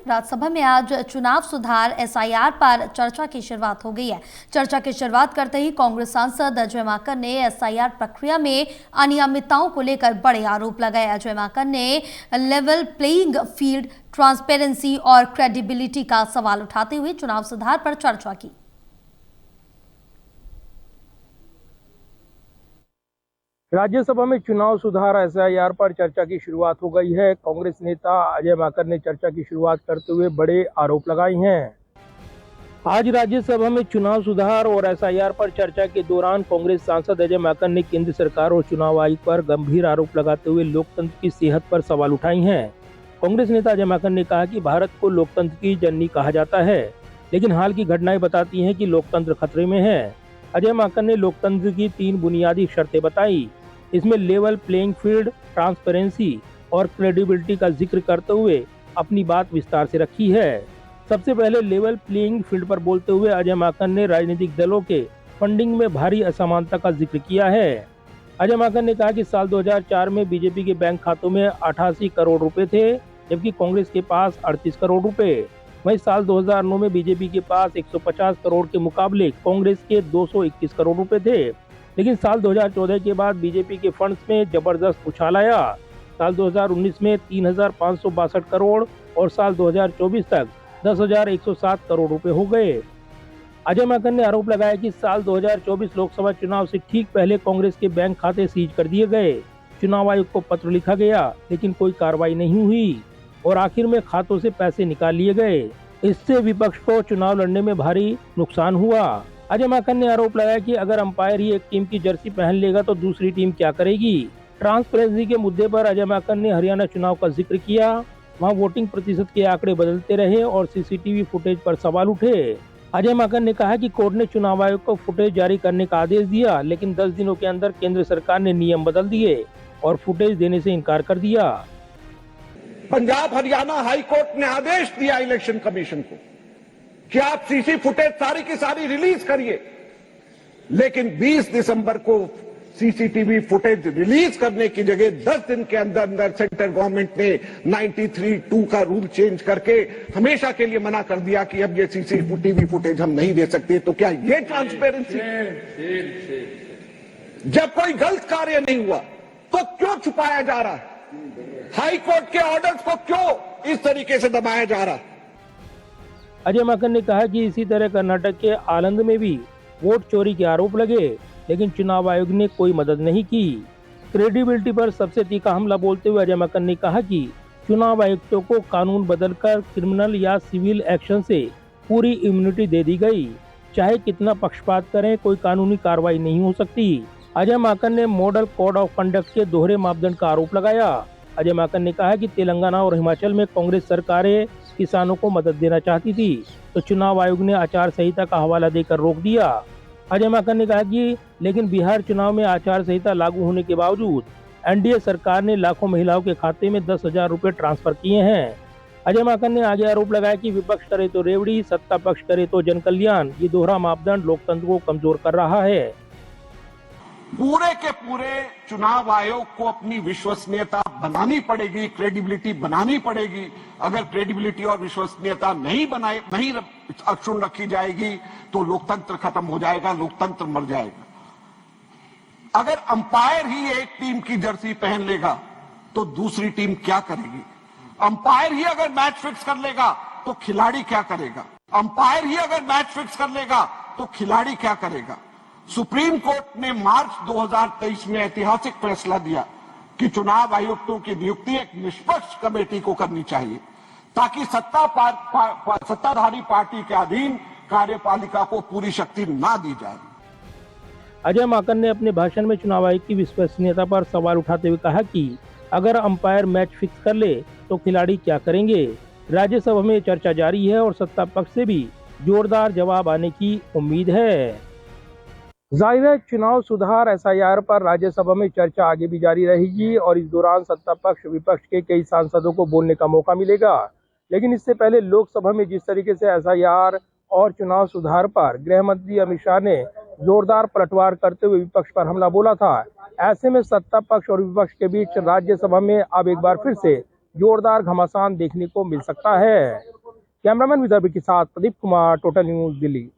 राज्यसभा में आज चुनाव सुधार एसआईआर पर चर्चा की शुरुआत हो गई है। चर्चा की शुरुआत करते ही कांग्रेस सांसद अजय माकन ने एसआईआर प्रक्रिया में अनियमितताओं को लेकर बड़े आरोप लगाए। अजय माकन ने लेवल प्लेइंग फील्ड, ट्रांसपेरेंसी और क्रेडिबिलिटी का सवाल उठाते हुए चुनाव सुधार पर चर्चा की। राज्यसभा में चुनाव सुधार एसआईआर पर चर्चा की शुरुआत हो गई है। कांग्रेस नेता अजय माकन ने चर्चा की शुरुआत करते हुए बड़े आरोप लगाए हैं। आज राज्यसभा में चुनाव सुधार और एसआईआर पर चर्चा के दौरान कांग्रेस सांसद अजय माकन ने केंद्र सरकार और चुनाव आयोग पर गंभीर आरोप लगाते हुए लोकतंत्र की सेहत पर सवाल उठाए हैं। कांग्रेस नेता अजय माकन ने कहा कि भारत को लोकतंत्र की जननी कहा जाता है, लेकिन हाल की घटनाएं बताती हैं कि लोकतंत्र खतरे में है। अजय माकन ने लोकतंत्र की 3 बुनियादी शर्तें बताई। इसमें लेवल प्लेइंग फील्ड, ट्रांसपेरेंसी और क्रेडिबिलिटी का जिक्र करते हुए अपनी बात विस्तार से रखी है। सबसे पहले लेवल प्लेइंग फील्ड पर बोलते हुए अजय माकन ने राजनीतिक दलों के फंडिंग में भारी असमानता का जिक्र किया है। अजय माकन ने कहा कि साल 2004 में बीजेपी के बैंक खातों में 88 करोड़ रुपए थे, जबकि कांग्रेस के पास 38 करोड़ रुपए। वहीं साल 2009 में बीजेपी के पास 150 करोड़ के मुकाबले कांग्रेस के 221 करोड़ रुपए थे। लेकिन साल 2014 के बाद बीजेपी के फंड्स में जबरदस्त उछाल आया। साल 2019 में 3,562 करोड़ और साल 2024 तक 10,107 करोड़ रुपए हो गए। अजय माकन ने आरोप लगाया कि साल 2024 लोकसभा चुनाव से ठीक पहले कांग्रेस के बैंक खाते सीज कर दिए गए। चुनाव आयोग को पत्र लिखा गया, लेकिन कोई कार्रवाई नहीं हुई और आखिर में खातों से पैसे निकाल लिए गए। इससे विपक्ष को चुनाव लड़ने में भारी नुकसान हुआ। अजय माकन ने आरोप लगाया कि अगर अंपायर ही एक टीम की जर्सी पहन लेगा तो दूसरी टीम क्या करेगी। ट्रांसपेरेंसी के मुद्दे पर अजय माकन ने हरियाणा चुनाव का जिक्र किया। वहां वोटिंग प्रतिशत के आंकड़े बदलते रहे और सीसीटीवी फुटेज पर सवाल उठे। अजय माकन ने कहा कि कोर्ट ने चुनाव आयोग को फुटेज जारी करने का आदेश दिया, लेकिन 10 दिनों के अंदर केंद्र सरकार ने नियम बदल दिए और फुटेज देने से इनकार कर दिया। पंजाब हरियाणा हाई कोर्ट ने आदेश दिया इलेक्शन कमीशन को कि आप सीसी फुटेज सारी की सारी रिलीज करिए, लेकिन 20 दिसंबर को सीसीटीवी फुटेज रिलीज करने की जगह 10 दिन के अंदर अंदर सेंट्रल गवर्नमेंट ने 93(2) का रूल चेंज करके हमेशा के लिए मना कर दिया कि अब ये सीसीटीवी फुटेज हम नहीं दे सकते। तो क्या ये ट्रांसपेरेंसी? जब कोई गलत कार्य नहीं हुआ तो क्यों छुपाया जा रहा है? हाई कोर्ट के ऑर्डर्स को क्यों इस तरीके से दबाया जा रहा है? अजय माकन ने कहा कि इसी तरह कर्नाटक के आनंद में भी वोट चोरी के आरोप लगे, लेकिन चुनाव आयोग ने कोई मदद नहीं की। क्रेडिबिलिटी पर सबसे तीखा हमला बोलते हुए अजय माकन ने कहा कि चुनाव आयुक्तों को कानून बदलकर क्रिमिनल या सिविल एक्शन से पूरी इम्यूनिटी दे दी गई। चाहे कितना पक्षपात करें, कोई कानूनी कार्रवाई नहीं हो सकती। अजय माकन ने मॉडल कोड ऑफ कंडक्ट के दोहरे मापदंड का आरोप लगाया। अजय माकन ने कहा कि तेलंगाना और हिमाचल में कांग्रेस सरकारें किसानों को मदद देना चाहती थी, तो चुनाव आयोग ने आचार संहिता का हवाला देकर रोक दिया। अजय माकन ने कहा कि लेकिन बिहार चुनाव में आचार संहिता लागू होने के बावजूद एनडीए सरकार ने लाखों महिलाओं के खाते में 10,000 रुपए ट्रांसफर किए हैं। अजय माकन ने आगे आरोप लगाया कि विपक्ष करे तो रेवड़ी, सत्ता पक्ष करे तो जन कल्याण। ये दोहरा मापदंड लोकतंत्र को कमजोर कर रहा है। पूरे के पूरे चुनाव आयोग को अपनी विश्वसनीयता बनानी पड़ेगी, क्रेडिबिलिटी बनानी पड़ेगी। अगर क्रेडिबिलिटी और विश्वसनीयता नहीं अक्षुण्ण रखी जाएगी तो लोकतंत्र खत्म हो जाएगा, लोकतंत्र मर जाएगा। अगर अंपायर ही एक टीम की जर्सी पहन लेगा तो दूसरी टीम क्या करेगी? अंपायर ही अगर मैच फिक्स कर लेगा तो खिलाड़ी क्या करेगा? अंपायर ही अगर मैच फिक्स कर लेगा तो खिलाड़ी क्या करेगा? सुप्रीम कोर्ट ने मार्च 2023 में ऐतिहासिक फैसला दिया कि चुनाव आयुक्तों की नियुक्ति एक निष्पक्ष कमेटी को करनी चाहिए, ताकि सत्ताधारी पार्टी के अधीन कार्यपालिका को पूरी शक्ति ना दी जाए। अजय माकन ने अपने भाषण में चुनाव आयोग की विश्वसनीयता पर सवाल उठाते हुए कहा कि अगर अंपायर मैच फिक्स कर ले तो खिलाड़ी क्या करेंगे। राज्यसभा में चर्चा जारी है और सत्ता पक्ष से भी जोरदार जवाब आने की उम्मीद है। जाहिर है चुनाव सुधार एसआईआर पर राज्यसभा में चर्चा आगे भी जारी रहेगी और इस दौरान सत्ता पक्ष विपक्ष के कई सांसदों को बोलने का मौका मिलेगा। लेकिन इससे पहले लोकसभा में जिस तरीके से एसआईआर और चुनाव सुधार पर गृह मंत्री अमित शाह ने जोरदार पलटवार करते हुए विपक्ष पर हमला बोला था, ऐसे में सत्ता पक्ष और विपक्ष के बीच राज्यसभा में अब एक बार फिर से जोरदार घमासान देखने को मिल सकता है। कैमरामैन विदर्भ के साथ प्रदीप कुमार, टोटल न्यूज, दिल्ली।